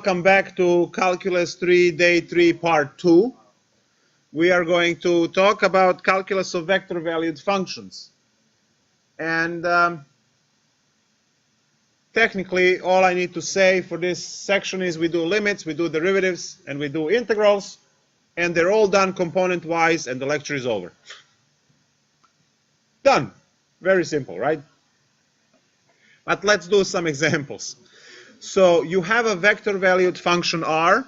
Welcome back to Calculus 3, Day 3, Part 2. We are going to talk about calculus of vector-valued functions. And technically, all I need to say for this section is we do limits, we do derivatives, and we do integrals. And they're all done component-wise, and the lecture is over. Done. Very simple, right? But let's do some examples. So you have a vector-valued function R,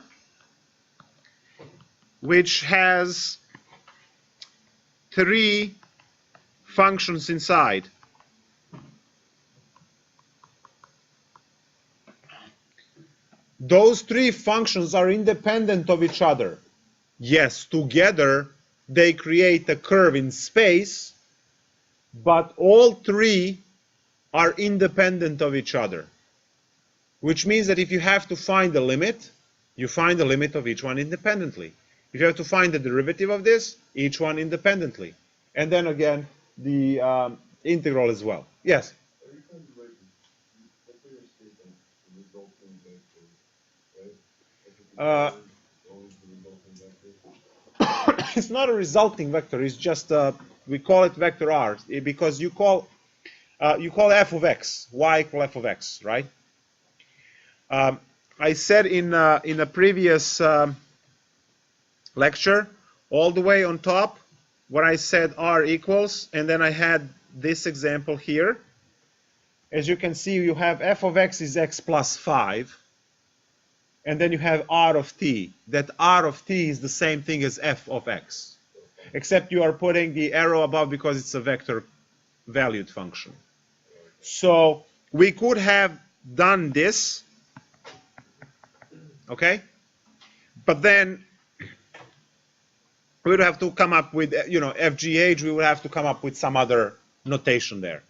which has three functions inside. Those three functions are independent of each other. Yes, together they create a curve in space, but all three are independent of each other. Which means that if you have to find the limit, you find the limit of each one independently. If you have to find the derivative of this, each one independently. And then again, the integral as well. Yes? It's not a resulting vector. It's just, we call it vector R, because you call f of x, y equal f of x, right? I said in a previous lecture, all the way on top, when I said R equals, and then I had this example here. As you can see, you have f of x is x plus 5, and then you have R of t. That R of t is the same thing as f of x, except you are putting the arrow above because it's a vector-valued function. So we could have done this, okay? But then we would have to come up with, FGH, we would have to come up with some other notation there.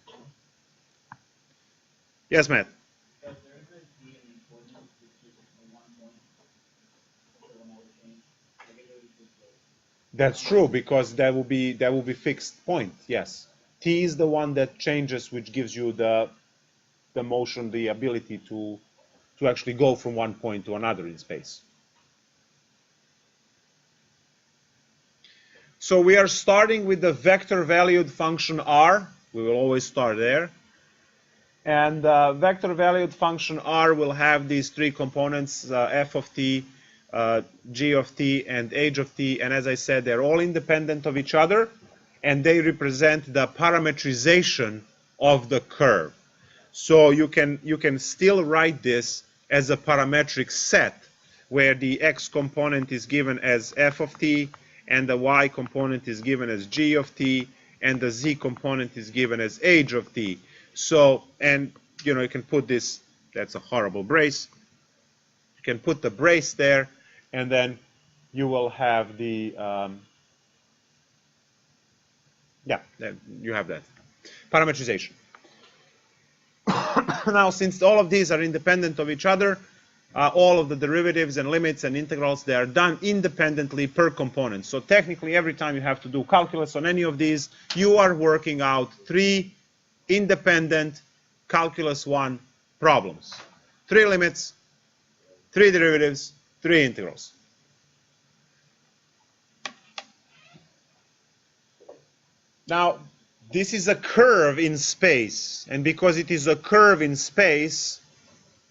Yes, Matt? That's true, because that will be fixed point, yes. T is the one that changes, which gives you the motion, the ability to actually go from one point to another in space. So we are starting with the vector-valued function R. We will always start there. And vector-valued function R will have these three components, f of t, g of t, and h of t. And as I said, they're all independent of each other, and they represent the parametrization of the curve. So you can still write this as a parametric set, where the x component is given as f of t, and the y component is given as g of t, and the z component is given as h of t. So, and you can put this, that's a horrible brace. You can put the brace there, and then you will have the, you have that. Parametrization. Now, since all of these are independent of each other, all of the derivatives and limits and integrals, they are done independently per component. So technically, every time you have to do calculus on any of these, you are working out three independent calculus 1 problems. Three limits, three derivatives, three integrals. Now, this is a curve in space, and because it is a curve in space,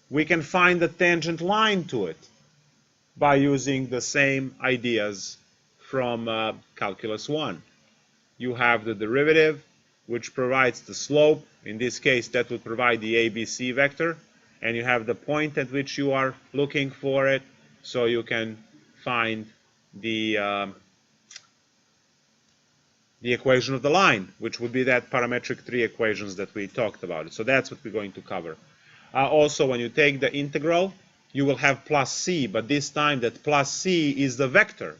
we can find the tangent line to it by using the same ideas from calculus 1. You have the derivative, which provides the slope. In this case, that would provide the ABC vector. And you have the point at which you are looking for it, so you can find the equation of the line, which would be that parametric three equations that we talked about. So that's what we're going to cover. Also, when you take the integral, you will have plus c, but this time that plus c is the vector.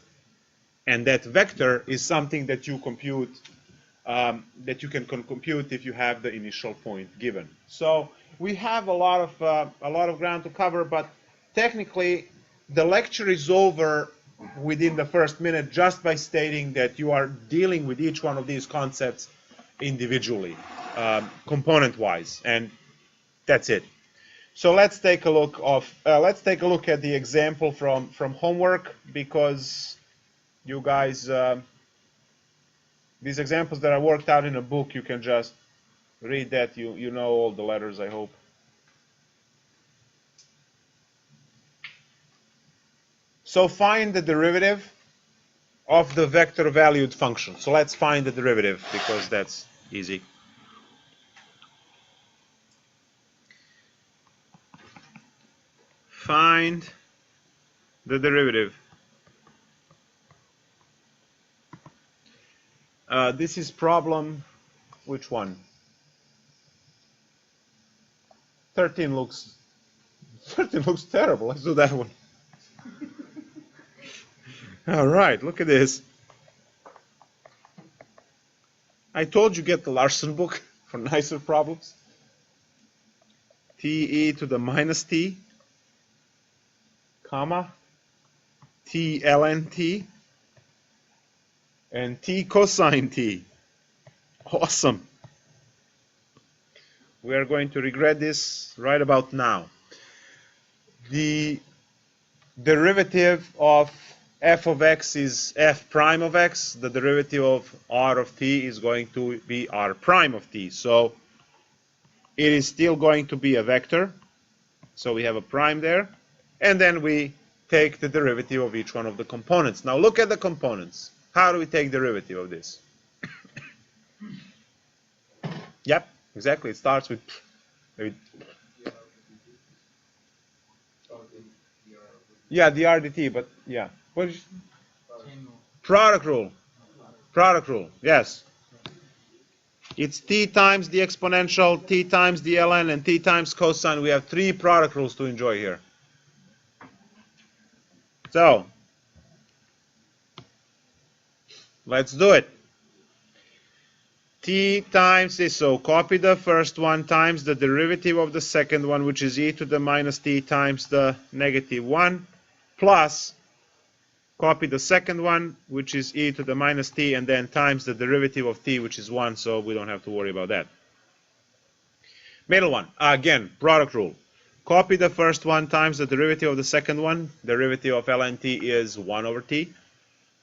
And that vector is something that you compute, that you can compute if you have the initial point given. So we have a lot of ground to cover, but technically the lecture is over within the first minute just by stating that you are dealing with each one of these concepts individually, component-wise, and that's it. So let's take a look at the example from homework, because you guys these examples that are worked out in a book, you can just read that. You know all the letters, I hope. So find the derivative of the vector valued function. So let's find the derivative, because that's easy. Find the derivative. This is problem, which one? 13 looks terrible. Let's do that one. All right, look at this. I told you get the Larson book for nicer problems. T e to the minus t, comma, t ln t, and t cosine t. Awesome. We are going to regret this right about now. The derivative of f of x is f prime of x. The derivative of r of t is going to be r prime of t. So it is still going to be a vector. So we have a prime there. And then we take the derivative of each one of the components. Now look at the components. How do we take derivative of this? Yep, exactly. It starts with maybe. Yeah, the RDT, but yeah. What is product rule? Product rule, yes. It's t times the exponential, t times the ln, and t times cosine. We have 3 product rules to enjoy here. So, let's do it. T times this, so copy the first one times the derivative of the second one, which is e to the minus t times the negative 1, plus copy the second one, which is e to the minus t, and then times the derivative of t, which is 1, so we don't have to worry about that. Middle one, again, product rule. Copy the first one times the derivative of the second one. Derivative of ln t is 1 over t.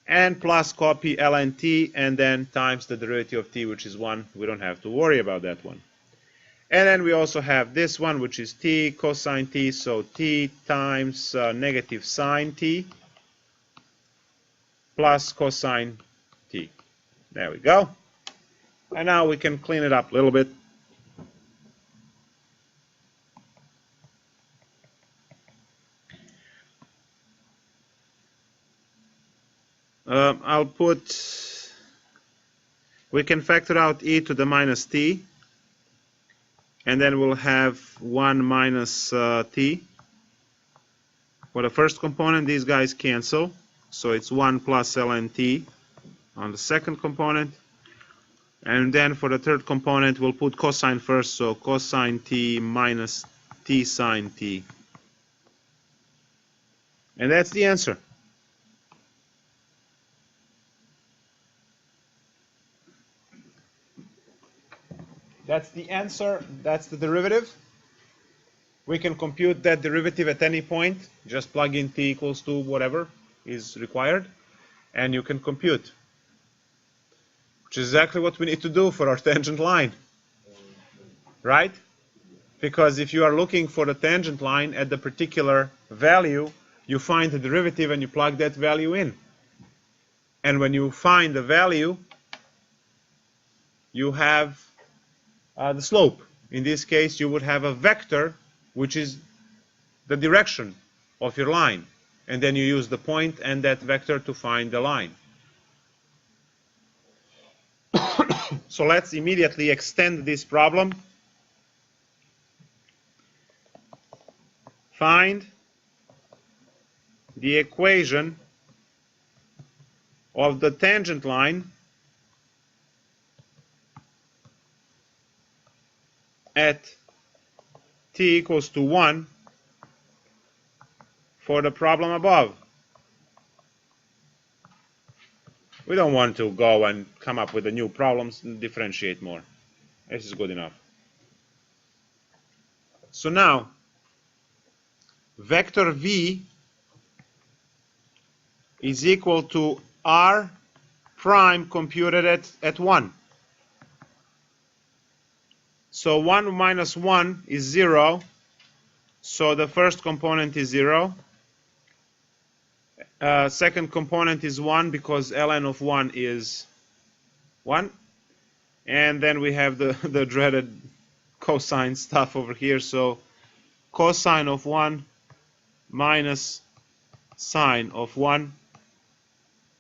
And plus copy ln t, and then times the derivative of t, which is 1. We don't have to worry about that one. And then we also have this one, which is t cosine t, so t times negative sine t plus cosine t. There we go. And now we can clean it up a little bit. We can factor out e to the minus t, and then we'll have 1 minus t. For the first component, these guys cancel, so it's 1 plus ln t on the second component. And then for the third component, we'll put cosine first, so cosine t minus t sine t. And that's the answer. That's the answer. That's the derivative. We can compute that derivative at any point. Just plug in t equals to whatever is required, and you can compute. Which is exactly what we need to do for our tangent line. Right? Because if you are looking for the tangent line at the particular value, you find the derivative and you plug that value in. And when you find the value, you have the slope. In this case, you would have a vector, which is the direction of your line. And then you use the point and that vector to find the line. So let's immediately extend this problem. Find the equation of the tangent line at t equals to 1 for the problem above. We don't want to go and come up with the new problems and differentiate more. This is good enough. So now, vector v is equal to r prime computed at 1. So 1 minus 1 is 0. So the first component is 0. Second component is 1 because ln of 1 is 1. And then we have the dreaded cosine stuff over here. So cosine of 1 minus sine of 1.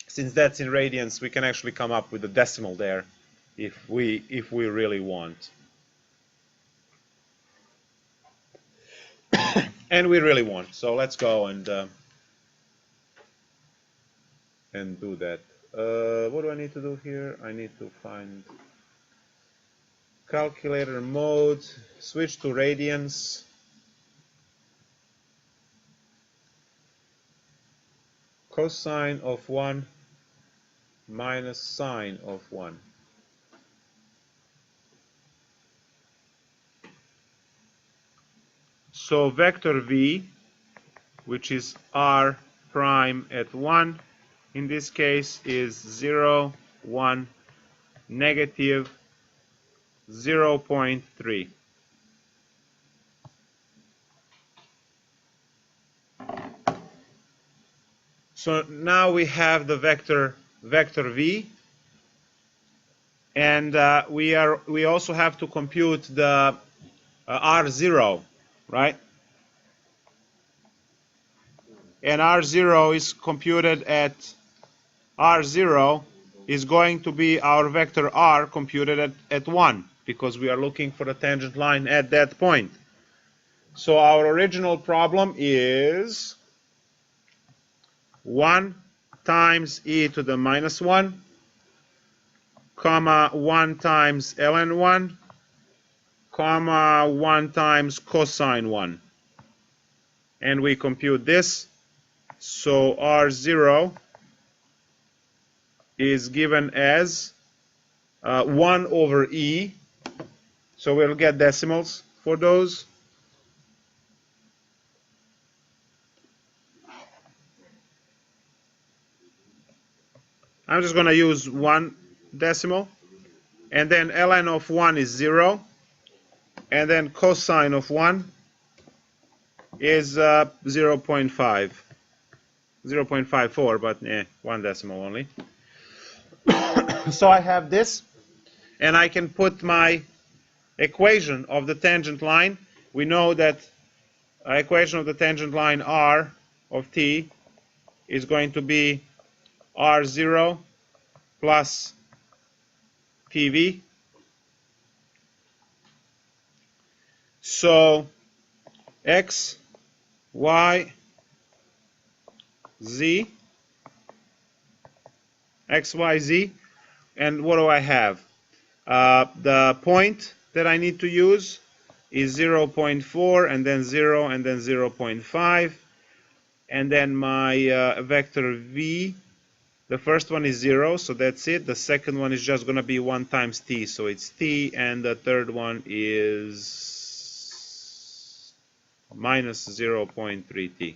Since that's in radians, we can actually come up with a decimal there if we really want. And we really want. So let's go and do that. What do I need to do here? I need to find calculator mode, switch to radians. Cosine of 1 minus sine of 1. So vector v, which is r prime at 1, in this case is 0, 1, negative 0.3. So now we have the vector v, and we also have to compute the r0, right? And r0 is computed at r0 is going to be our vector r computed at 1, because we are looking for the tangent line at that point. So our original problem is 1 times e to the minus 1, comma 1 times ln 1, comma 1 times cosine 1. And we compute this. So r0 is given as 1 over e. So we'll get decimals for those. I'm just going to use 1 decimal. And then ln of 1 is 0. And then cosine of 1 is 0.5. 0.54, but 1 decimal only. So I have this, and I can put my equation of the tangent line. We know that equation of the tangent line r of t is going to be r0 plus tv. So x, y, z, x, y, z, and what do I have? The point that I need to use is 0.4, and then 0, and then 0.5, and then my vector v, the first one is 0, so that's it. The second one is just going to be 1 times t, so it's t, and the third one is minus 0.3t.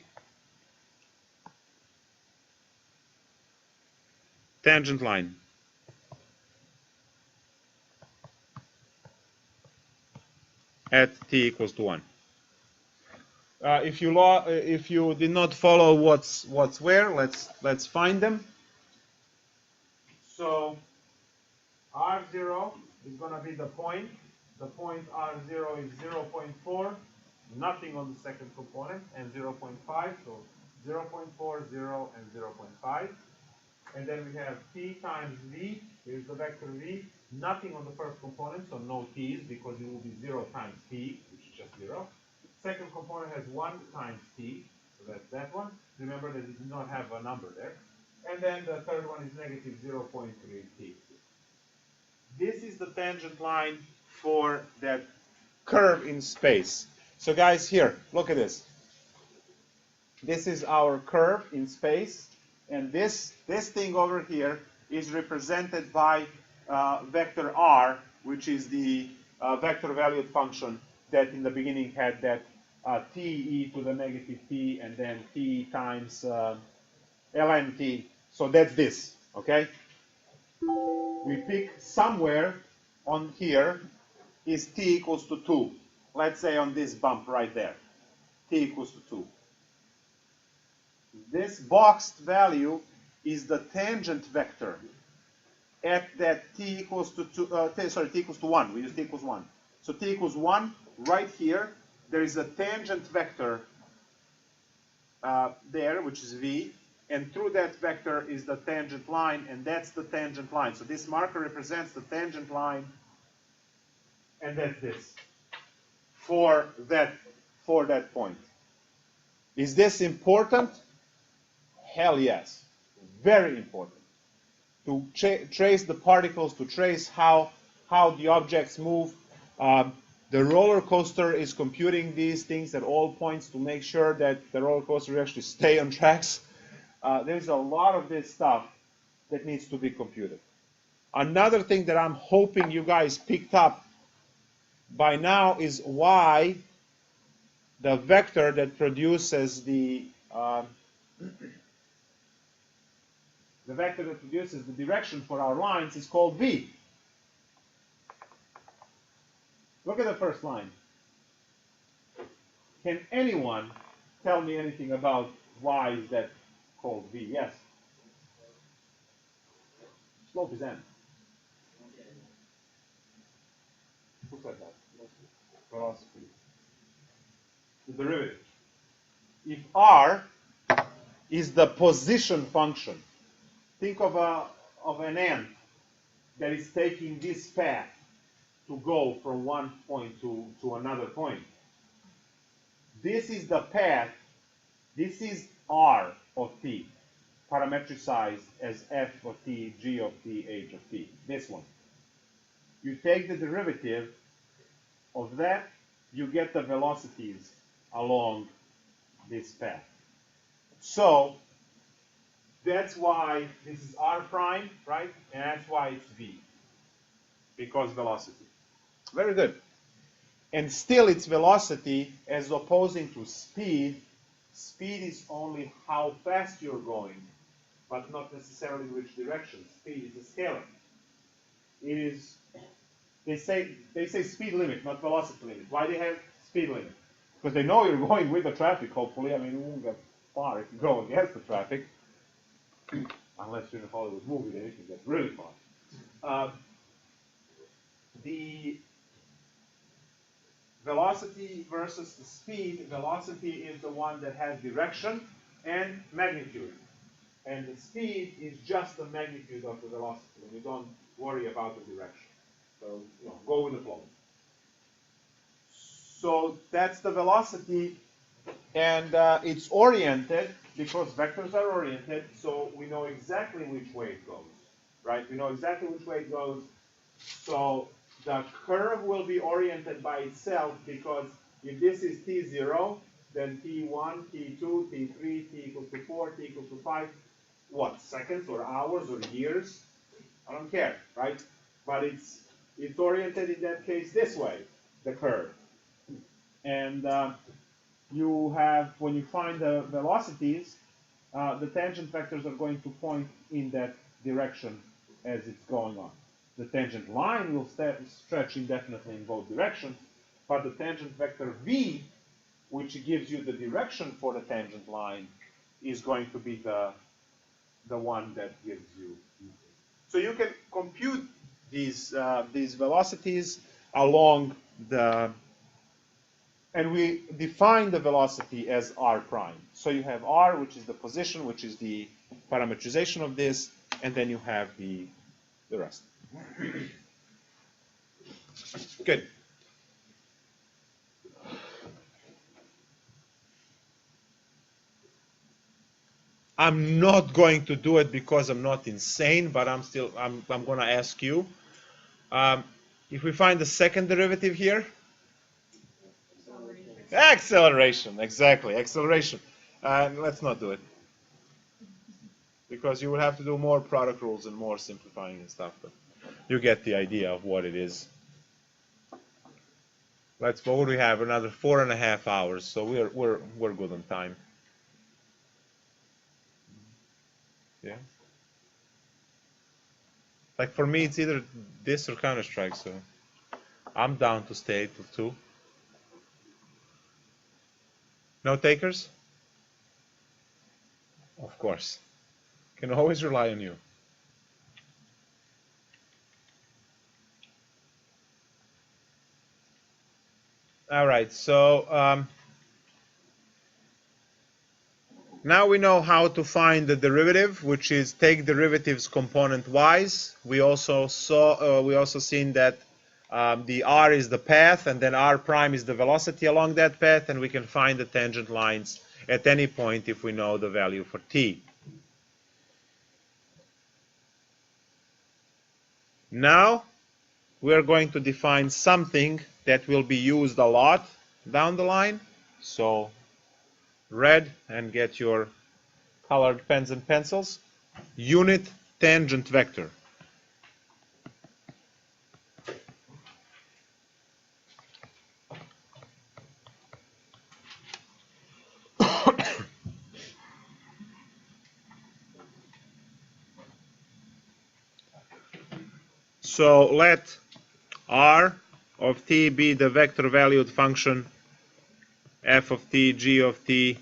Tangent line. At t equals to 1. If you did not follow what's where, let's find them. So r0 is going to be the point. The point r0 is 0.4, nothing on the second component, and 0.5. So 0.4, 0, and 0.5. And then we have t times v. Here's the vector v. Nothing on the first component, so no t's, because it will be 0 times t, which is just 0. Second component has 1 times t, so that's that one. Remember that it did not have a number there. And then the third one is negative 0.3 t. This is the tangent line for that curve in space. So guys, here, look at this. This is our curve in space, and this thing over here is represented by vector r, which is the vector valued function that in the beginning had that t e to the negative t, and then t times ln t. So that's this, okay? We pick somewhere on here is t equals to 2. Let's say on this bump right there, t equals to 2. This boxed value is the tangent vector at that t equals to 2, t equals to 1. We use t equals 1. So t equals 1, right here, there is a tangent vector there, which is v, and through that vector is the tangent line, and that's the tangent line. So this marker represents the tangent line, and that's this, for that point. Is this important? Hell yes. Very important. To trace the particles, to trace how the objects move. The roller coaster is computing these things at all points to make sure that the roller coaster will actually stay on tracks. There's a lot of this stuff that needs to be computed. Another thing that I'm hoping you guys picked up by now is why the vector that produces the vector that produces the direction for our lines is called v. Look at the first line. Can anyone tell me anything about why is that called v? Yes. Slope is n. Who said that? Velocity. The derivative. If r is the position function, think of an ant that is taking this path to go from one point to another point. This is the path. This is r of t, parametricized as f of t, g of t, h of t. This one. You take the derivative of that, you get the velocities along this path. So that's why this is r prime, right? And that's why it's v, because velocity. Very good. And still it's velocity as opposing to speed. Speed is only how fast you're going, but not necessarily which direction. Speed is a scalar. It is, they say speed limit, not velocity limit. Why they have speed limit? Because they know you're going with the traffic, hopefully. I mean, you won't get far if you go against the traffic. Unless you're in a Hollywood movie, then you can get really far. The velocity versus the speed, velocity is the one that has direction and magnitude. And the speed is just the magnitude of the velocity. And you don't worry about the direction. So, go with the flow. So that's the velocity, and it's oriented because vectors are oriented, so we know exactly which way it goes, right? We know exactly which way it goes. So the curve will be oriented by itself because if this is t0, then t1, t2, t3, t equals to 4, t equals to 5, what, seconds or hours or years? I don't care, right? But it's oriented in that case this way, the curve. And you have, when you find the velocities, the tangent vectors are going to point in that direction as it's going on. The tangent line will stretch indefinitely in both directions, but the tangent vector v, which gives you the direction for the tangent line, is going to be the one that gives you. So you can compute these velocities along the, and we define the velocity as r prime. So you have r, which is the position, which is the parametrization of this, and then you have the rest. Good. I'm not going to do it because I'm not insane, but I'm going to ask you. If we find the second derivative here, acceleration, exactly, acceleration. Let's not do it because you will have to do more product rules and more simplifying and stuff. But you get the idea of what it is. What do we have? Another 4.5 hours, so we're good on time. Yeah. Like for me, it's either this or Counter-Strike, so I'm down to stay till 2. No takers? Of course. Can always rely on you. All right, so now we know how to find the derivative, which is take derivatives component-wise. We also seen that the r is the path, and then r prime is the velocity along that path, and we can find the tangent lines at any point if we know the value for t. Now we are going to define something that will be used a lot down the line. So red, and get your colored pens and pencils. Unit tangent vector. So let r of t be the vector valued function f of t, g of t,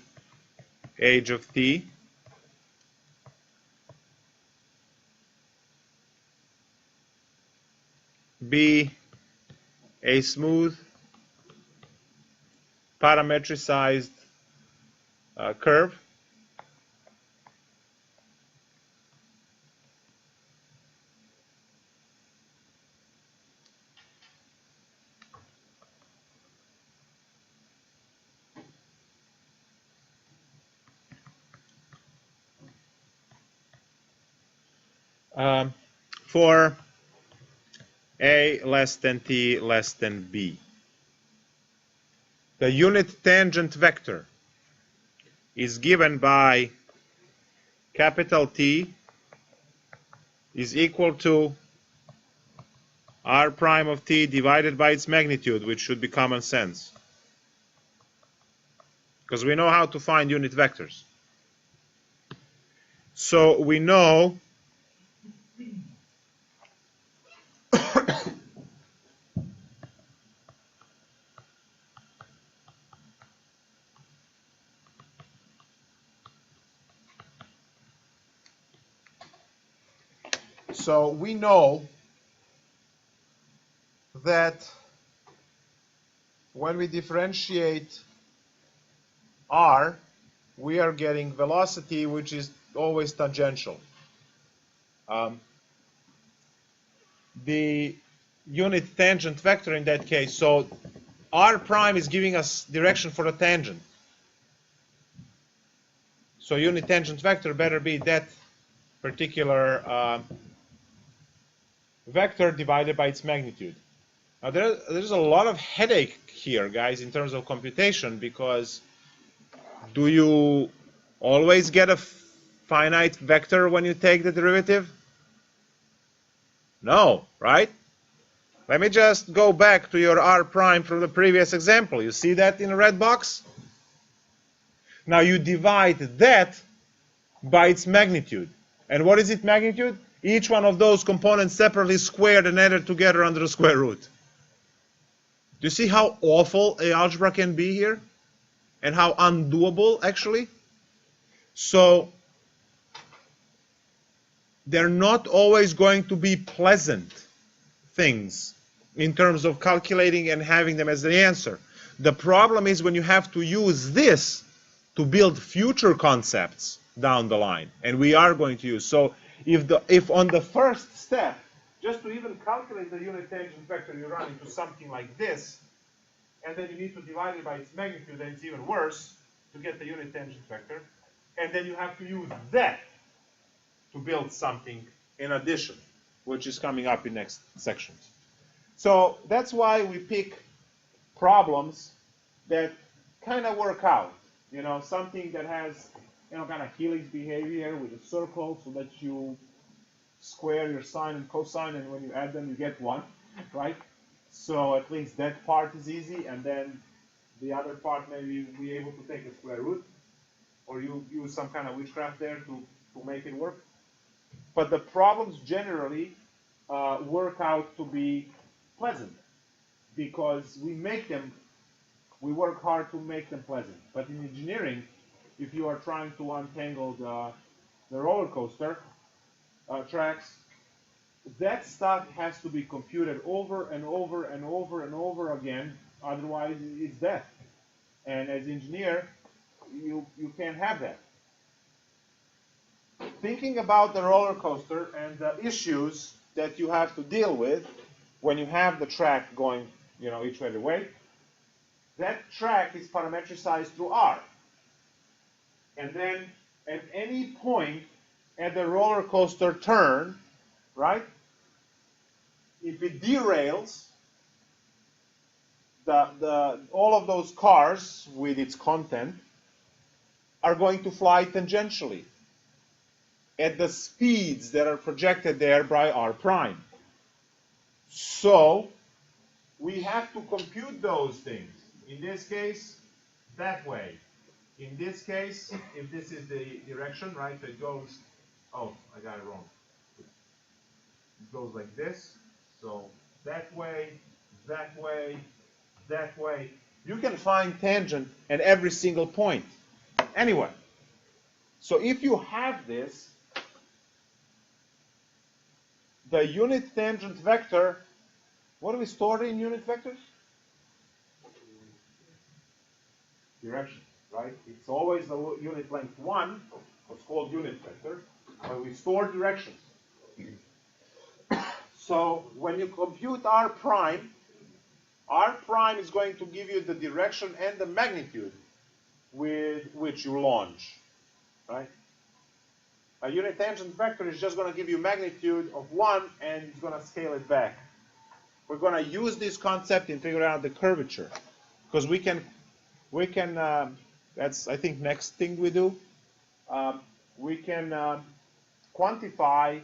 h of t. Be a smooth parametricized curve. For a less than t less than b. The unit tangent vector is given by capital T is equal to r prime of t divided by its magnitude, which should be common sense, because we know how to find unit vectors. So we know that when we differentiate r, we are getting velocity which is always tangential. The unit tangent vector in that case, so r prime is giving us direction for the tangent. So unit tangent vector better be that particular vector divided by its magnitude. Now there's a lot of headache here, guys, in terms of computation, because do you always get a finite vector when you take the derivative? No, right? Let me just go back to your r prime from the previous example. You see that in a red box? Now you divide that by its magnitude. And what is its magnitude? Each one of those components separately squared and added together under the square root. Do you see how awful algebra can be here? And how undoable, actually? So they're not always going to be pleasant things in terms of calculating and having them as the answer. The problem is when you have to use this to build future concepts down the line, and we are going to use. So if on the first step, just to even calculate the unit tangent vector, you run into something like this, and then you need to divide it by its magnitude, and it's even worse to get the unit tangent vector, and then you have to use that to build something in addition, which is coming up in next sections. So that's why we pick problems that kind of work out. You know, something that has, you know, kind of helix behavior with a circle, so that you square your sine and cosine, and when you add them, you get 1, right? So at least that part is easy, and then the other part maybe be able to take a square root, or you use some kind of witchcraft there to make it work. But the problems generally work out to be pleasant because we work hard to make them pleasant. But in engineering, if you are trying to untangle the roller coaster tracks, that stuff has to be computed over and over and over and over again, otherwise it's death. And as an engineer, you can't have that. Thinking about the roller coaster and the issues that you have to deal with when you have the track going, each way, that track is parametricized through R. And then at any point at the roller coaster turn, right, if it derails, all of those cars with its content are going to fly tangentially at the speeds that are projected there by R prime. So we have to compute those things. In this case, that way. In this case, if this is the direction, right, it goes, oh, I got it wrong. It goes like this. So that way, that way, that way. You can find tangent at every single point. Anyway, so if you have this, the unit tangent vector, what do we store in unit vectors? Direction, right? It's always the unit length 1, what's called unit vector, but we store directions. So when you compute R prime is going to give you the direction and the magnitude with which you launch, right? A unit tangent vector is just going to give you magnitude of 1 and it's going to scale it back. We're going to use this concept in figuring out the curvature because we can that's I think next thing we do. We can quantify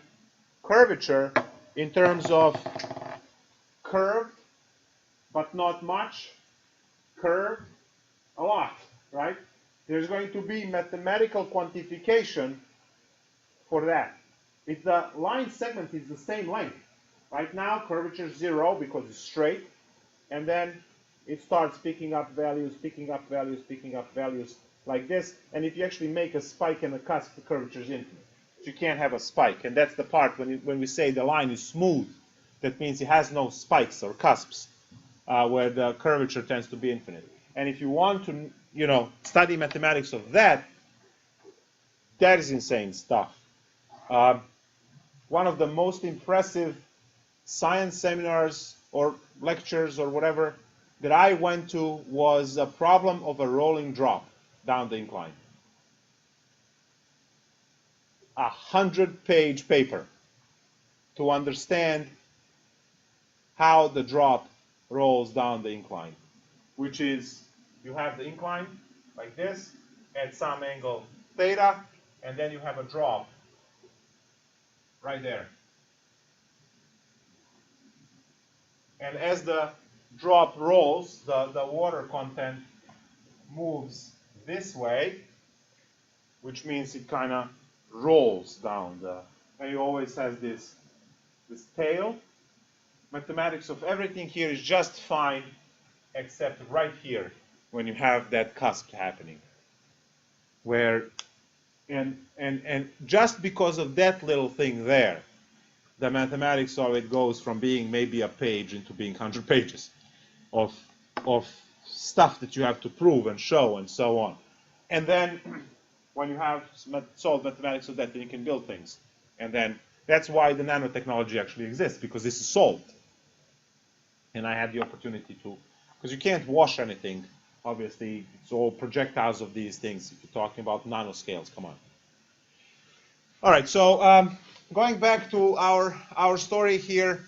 curvature in terms of curved but not much, curved a lot, right? There's going to be mathematical quantification for that. If the line segment is the same length, right now curvature is 0 because it's straight, and then it starts picking up values, picking up values, picking up values like this. And if you actually make a spike and a cusp, the curvature is infinite. So you can't have a spike, and that's the part when we say the line is smooth. That means it has no spikes or cusps, where the curvature tends to be infinite. And if you want to, study mathematics of that, that is insane stuff. One of the most impressive science seminars or lectures or whatever that I went to was a problem of a rolling drop down the incline. 100-page paper to understand how the drop rolls down the incline, which is you have the incline like this at some angle theta, and then you have a drop right there. And as the drop rolls, the water content moves this way, which means it kind of rolls down and it always has this tail. Mathematics of everything here is just fine except right here when you have that cusp happening, where and just because of that little thing there, the mathematics of it goes from being maybe a page into being 100 pages of stuff that you have to prove and show and so on. And then when you have solved mathematics of that, then you can build things. And then that's why the nanotechnology actually exists, because this is solved. And I had the opportunity to, because you can't wash anything, obviously. It's all projectiles of these things. If you're talking about nanoscales, come on. All right, so going back to our story here,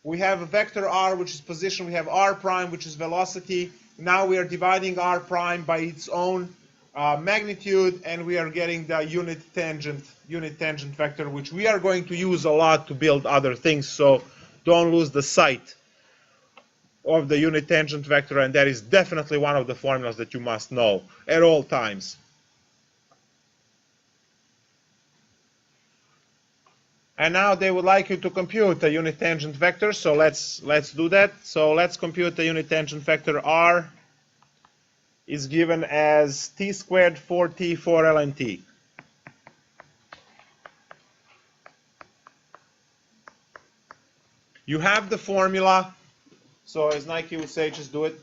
we have a vector r, which is position. We have r prime, which is velocity. Now we are dividing r prime by its own magnitude, and we are getting the unit tangent vector, which we are going to use a lot to build other things. So don't lose the sight of the unit tangent vector, and that is definitely one of the formulas that you must know at all times. And now they would like you to compute a unit tangent vector, so let's do that. So let's compute the unit tangent vector r is given as t squared 4t 4 ln t. You have the formula, so as Nike would say, just do it.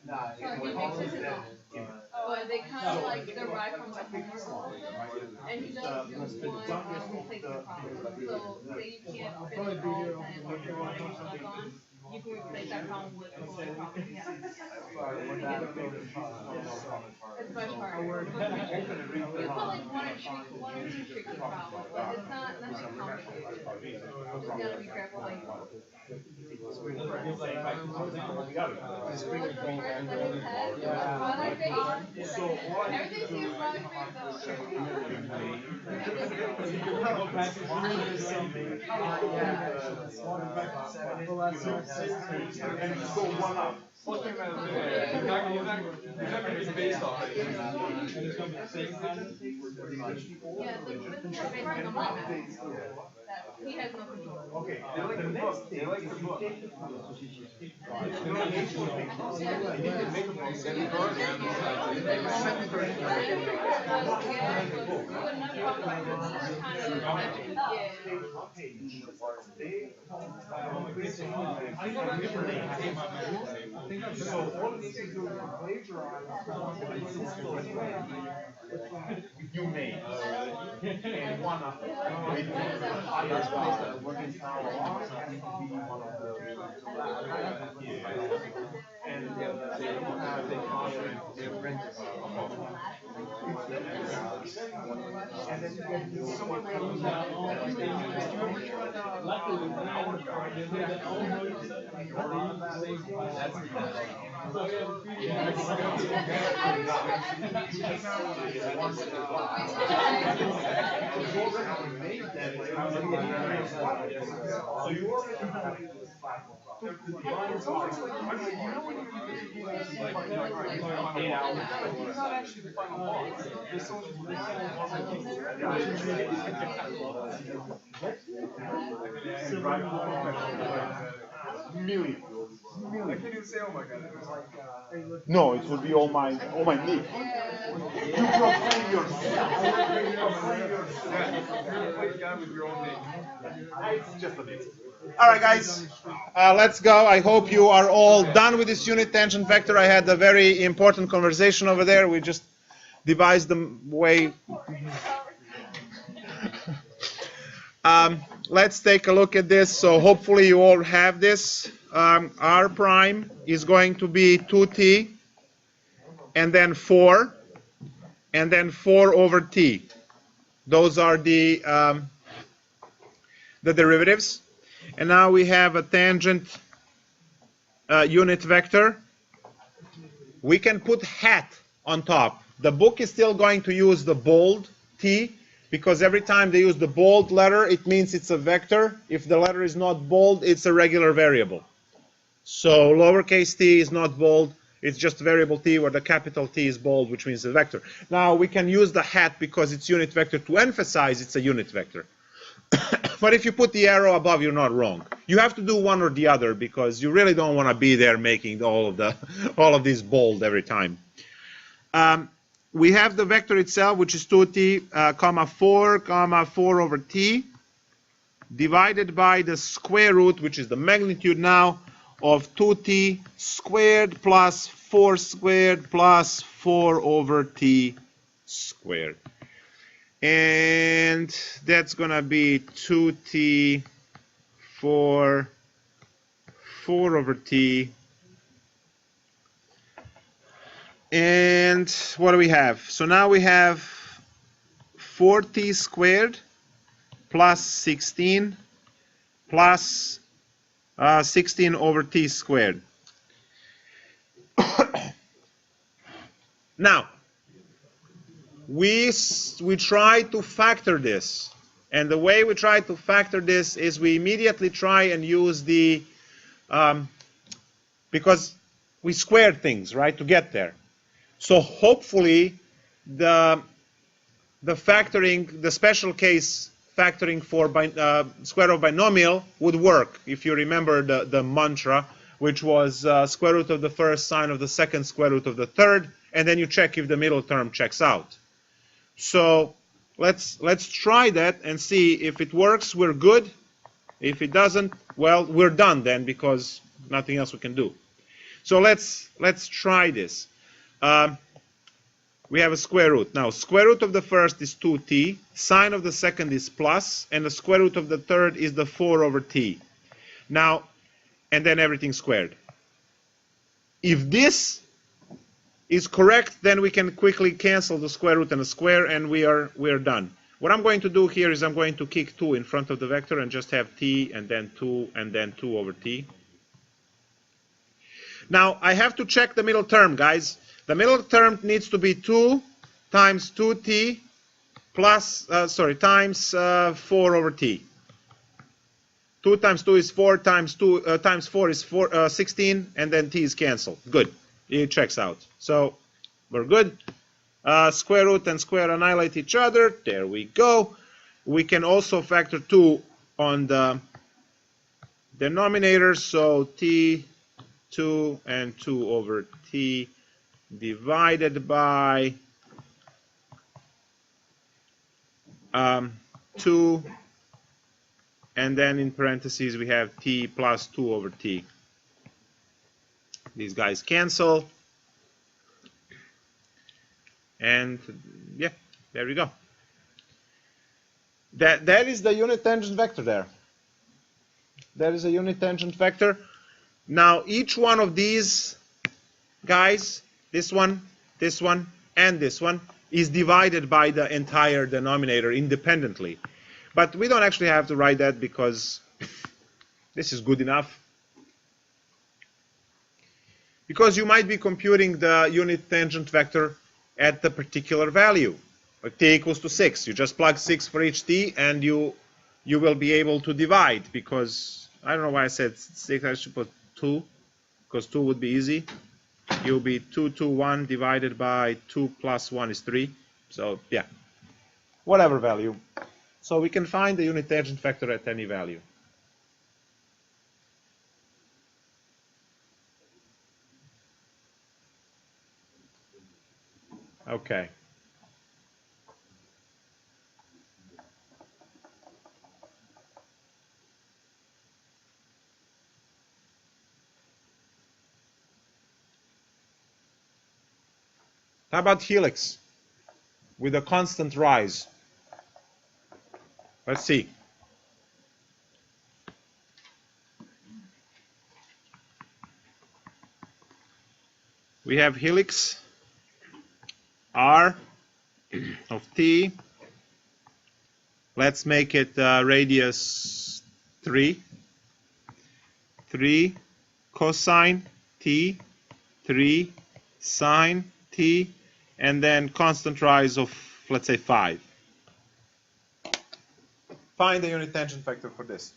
So he mixes his own. But they kind of like derive from the homework a little bit, and he does do one replacement problem. So say you can't fit it all and what you're running stuff on, you can replace that problem with a full problem. Yeah. It's much harder. You call like one or two tricky problems, but it's not nothing complicated. You just gotta be careful how you do it. What was the first that he had? Well, I think everything seems wrong yeah, the based on the that he has no control. Okay, they like the book. They like the book. You may. And one of working power has to be one of the and they call it different and then someone so you already million. I can't even say, oh my god. It was like, no, it would be all my knee. You proclaim yourself. It's just amazing. All right, guys, let's go. I hope you are all done with this unit tension vector. I had a very important conversation over there. We just devised the way. Let's take a look at this. So hopefully you all have this. R prime is going to be 2t, and then 4, and then 4 over t. Those are the derivatives. And now we have a tangent unit vector. We can put hat on top. The book is still going to use the bold t, because every time they use the bold letter, it means it's a vector. If the letter is not bold, it's a regular variable. So lowercase t is not bold. It's just variable t, where the capital T is bold, which means a vector. Now, we can use the hat because it's unit vector to emphasize it's a unit vector. But if you put the arrow above, you're not wrong. You have to do one or the other because you really don't want to be there making all of these bold every time. We have the vector itself, which is 2t, comma 4, comma 4 over t, divided by the square root, which is the magnitude now, of 2t squared plus 4 squared plus 4 over t squared. And that's going to be 2t for 4 over t. And what do we have? So now we have 4t squared plus 16 plus 16 over t squared. Now, we try to factor this. And the way we try to factor this is we immediately try and use the, because we squared things, right, to get there. So hopefully the factoring, the special case factoring for square root of binomial would work if you remember the mantra, which was square root of the first, sine of the second, square root of the third, and then you check if the middle term checks out. So let's try that and see if it works. We're good. If it doesn't, well, we're done then because nothing else we can do. So let's try this. We have a square root. Now, square root of the first is 2t, sine of the second is plus, and the square root of the third is the 4 over t. Now, and then everything squared. If this is correct, then we can quickly cancel the square root and the square, and we are done. What I'm going to do here is I'm going to kick 2 in front of the vector and just have t and then 2 and then 2 over t. Now, I have to check the middle term, guys. The middle term needs to be 2 times 2t plus, times 4 over t. 2 times 2 is 4, times 4 is 16, and then t is canceled. Good. It checks out. So we're good. Square root and square annihilate each other. There we go. We can also factor 2 on the denominator. So t 2 and 2 over t divided by 2, and then in parentheses we have t plus 2 over t. These guys cancel, and yeah, there we go. That is the unit tangent vector there. That is a unit tangent vector. Now each one of these guys, this one, and this one, is divided by the entire denominator independently. But we don't actually have to write that because this is good enough. Because you might be computing the unit tangent vector at the particular value, like t equals to 6. You just plug 6 for each t, and you will be able to divide. Because I don't know why I said 6. I should put 2, because 2 would be easy. You'll be 2, 2, 1 divided by 2 plus 1 is 3. So yeah, whatever value. So we can find the unit tangent vector at any value. Okay. How about helix with a constant rise? Let's see. We have helix r of t. Let's make it radius 3. 3 cosine t, 3 sine t, and then constant rise of, let's say, 5. Find the unit tangent vector for this.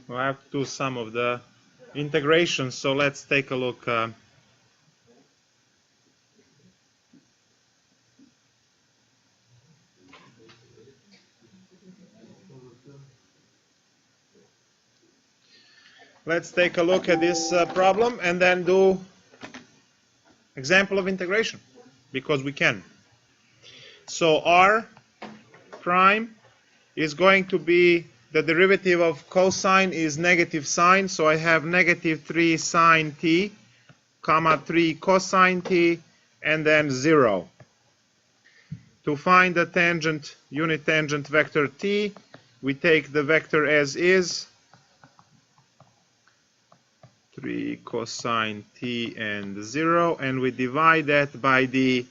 We'll have to do some of the integration, so let's take a look. Let's take a look at this problem and then do example of integration, because we can. So r prime is going to be the derivative of cosine is negative sine, so I have negative 3 sine t, comma 3 cosine t, and then 0. To find the tangent, unit tangent vector t, we take the vector as is, 3 cosine t and 0, and we divide that by the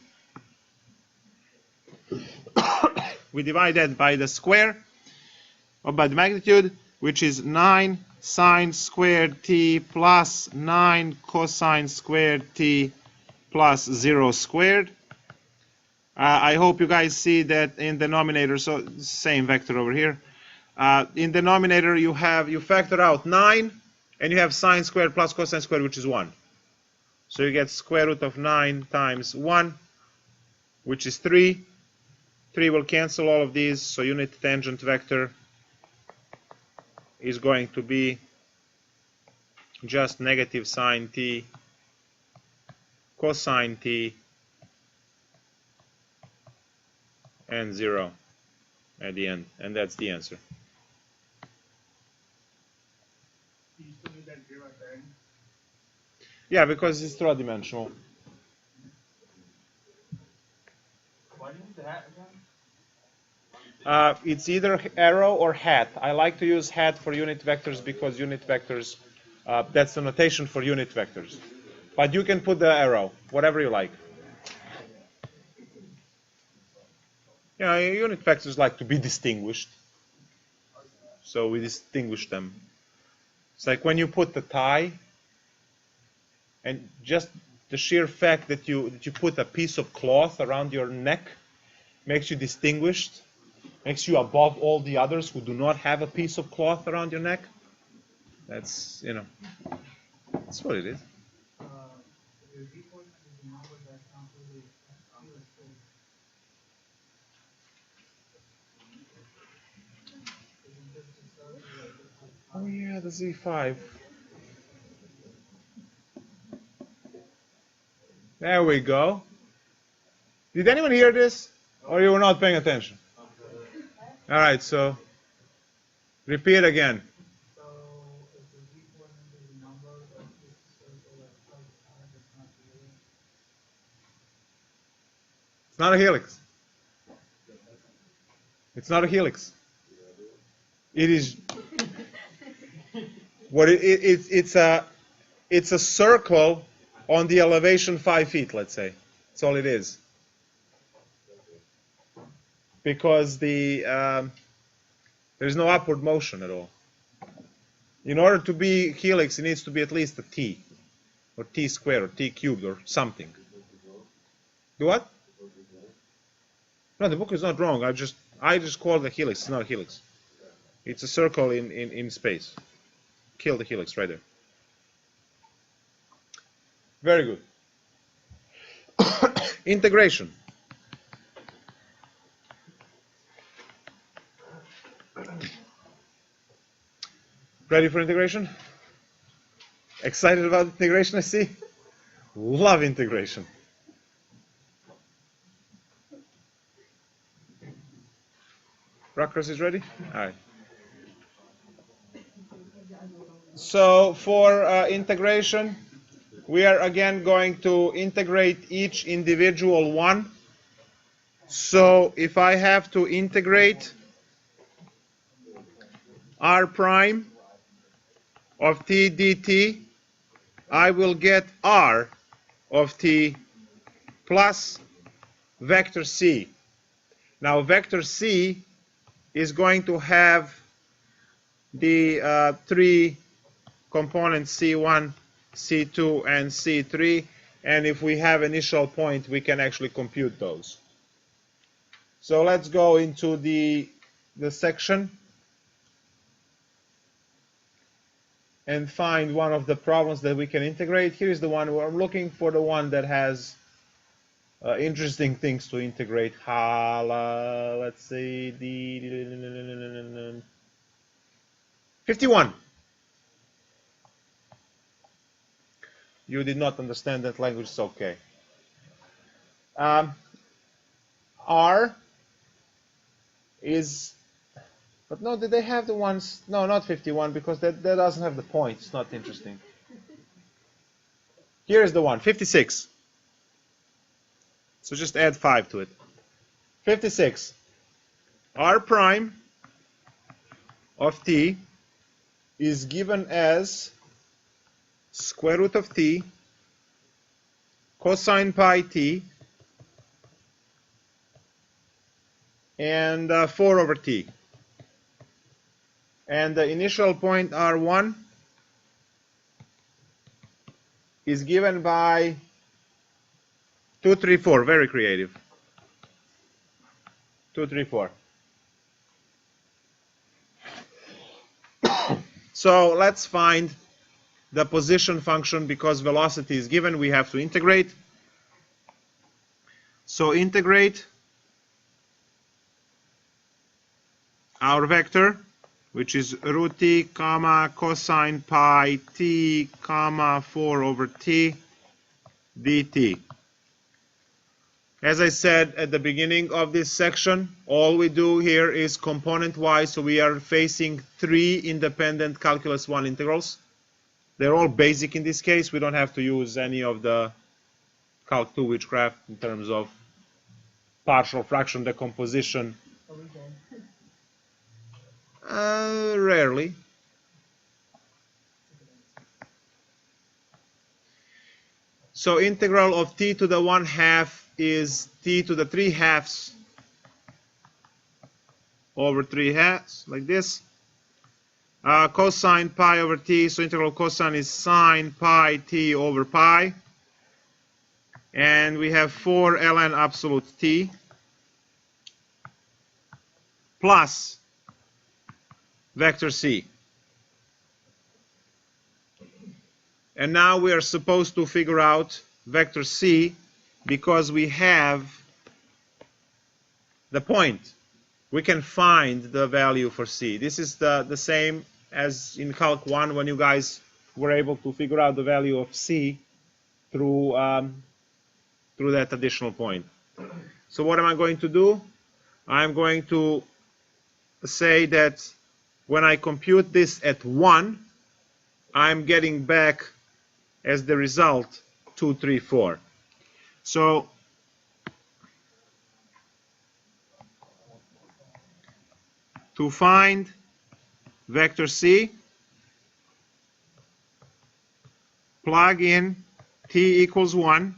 square, or by the magnitude, which is 9 sine squared t plus 9 cosine squared t plus 0 squared. I hope you guys see that in the denominator, so same vector over here. In the denominator you factor out 9, and you have sine squared plus cosine squared, which is 1. So you get square root of 9 times 1, which is 3. 3 will cancel all of these, so unit tangent vector is going to be just negative sine t cosine t and 0 at the end, and that's the answer. You still need that 0 at the end? Yeah, because it's third-dimensional. Why do you need the hat again? It's either arrow or hat. I like to use hat for unit vectors because unit vectors, that's the notation for unit vectors. But you can put the arrow, whatever you like. You know, unit vectors like to be distinguished. So we distinguish them. It's like when you put the tie, and just the sheer fact that you put a piece of cloth around your neck makes you distinguished, makes you above all the others who do not have a piece of cloth around your neck. That's, you know, that's what it is. The viewpoint is the number that's not really Oh yeah, the Z5. There we go. Did anyone hear this? Or you were not paying attention? All right, so repeat again. So if the viewpoint is the number of this circle that's outside, it's not really. It's not a helix. It's not a helix. It is what it's a circle on the elevation 5 feet, let's say. That's all it is. Because there's no upward motion at all. In order to be helix, it needs to be at least a T. or t squared or t cubed or something. Do what? No, the book is not wrong. I just call it a helix. It's not a helix. It's a circle in space. Kill the helix right there. Very good. Integration. Ready for integration? Excited about integration, I see? Love integration. Rutgers is ready? All right. So for integration, we are again going to integrate each individual one. So if I have to integrate r prime of t dt, I will get r of t plus vector c. Now vector c is going to have the three components c1, c2, and c3, and if we have initial point, we can actually compute those. So let's go into the section and find one of the problems that we can integrate. Here's the one where I'm looking for the one that has interesting things to integrate. Let's see, the 51. You did not understand that language, it's okay. R is, but no, did they have the ones? No, not 51, because that doesn't have the point. It's not interesting. Here is the one, 56. So just add 5 to it. 56. R prime of t is given as square root of t cosine pi t and 4 over t. And the initial point R1 is given by 2, 3, 4. Very creative. 2, 3, 4. So let's find the position function. Because velocity is given, we have to integrate. So integrate our vector, which is root t comma cosine pi t comma 4 over t dt. As I said at the beginning of this section, all we do here is component-wise, so we are facing 3 independent calculus 1 integrals. They're all basic in this case. We don't have to use any of the Calc 2 witchcraft in terms of partial fraction decomposition. Rarely. So integral of t to the 1/2 is t to the 3/2 over 3/2, like this. Cosine pi over t, so integral cosine is sine pi t over pi. And we have 4 ln absolute t plus vector c. And now we are supposed to figure out vector c because we have the point. We can find the value for c. This is the same as in Calc 1 when you guys were able to figure out the value of c through that additional point. So what am I going to do? I'm going to say that when I compute this at 1, I'm getting back as the result 2, 3, 4. So to find vector c, plug in t equals 1,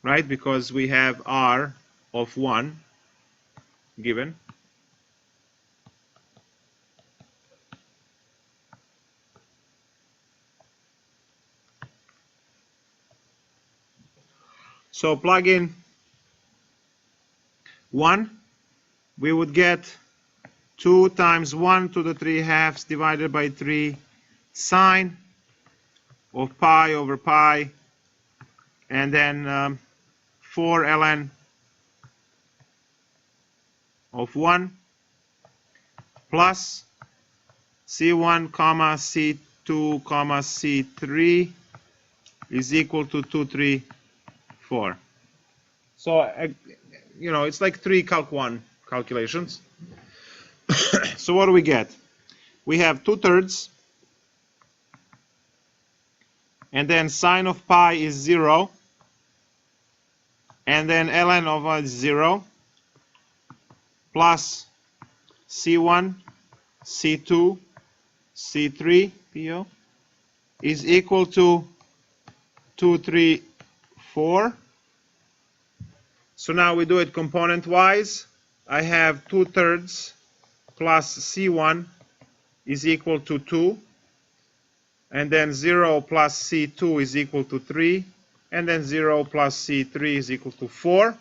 right? Because we have r of 1 given. So plug in 1, we would get 2 times 1 to the 3/2 divided by 3 sine of pi over pi, and then 4 ln of 1 plus C1 comma C2 comma C3 is equal to 2, 3, 4. So, it's like 3 Calc 1 calculations. So what do we get? We have 2/3, and then sine of pi is 0, and then ln of 0, plus C1, C2, C3 PO is equal to 2, 3, 4. So now we do it component-wise. I have 2/3 plus C1 is equal to 2, and then 0 plus C2 is equal to 3, and then 0 plus C3 is equal to 4.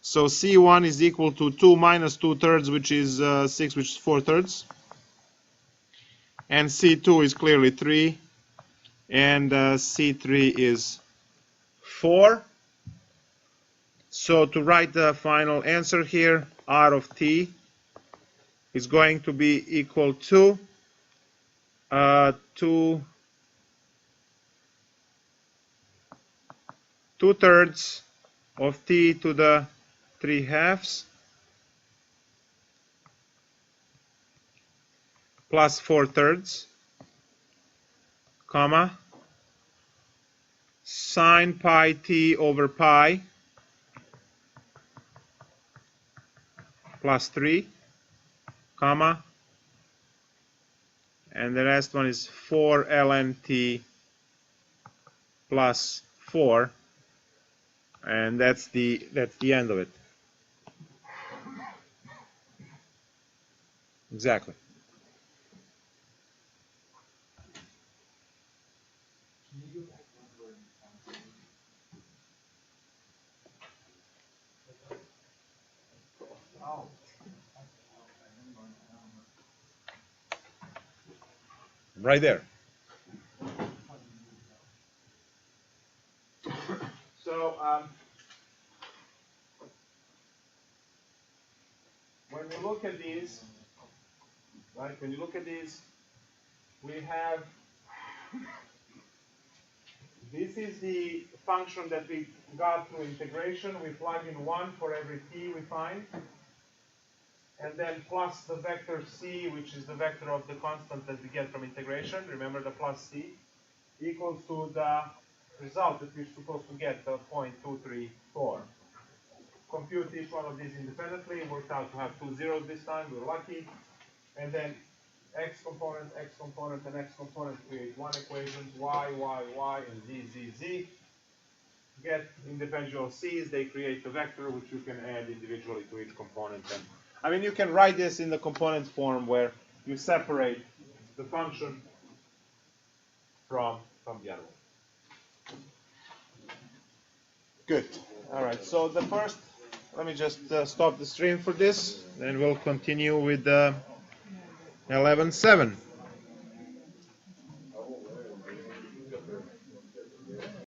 So C1 is equal to 2 minus 2/3, which is 6, which is 4/3. And C2 is clearly 3, and C3 is 4. So to write the final answer here, R of t is going to be equal to 2/3 of t to the 3/2 plus 4/3, comma, sine pi t over pi plus 3, comma, and the last one is 4 ln t plus 4, and that's the end of it. Exactly. Right there. So when we look at these, right? When you look at these, we have this is the function that we got through integration. We plug in 1 for every t we find, and then plus the vector c, which is the vector of the constant that we get from integration. Remember the plus c equals to the result that we're supposed to get, the 0.234. Compute each one of these independently. It worked out to have 2 zeros this time. We're lucky. And then x component, and x component create one equation, y, and z. Get individual c's. They create the vector, which you can add individually to each component. And I mean, you can write this in the component form where you separate the function from the other one. Good. All right. So the first, let me just stop the stream for this, then we'll continue with 11.7.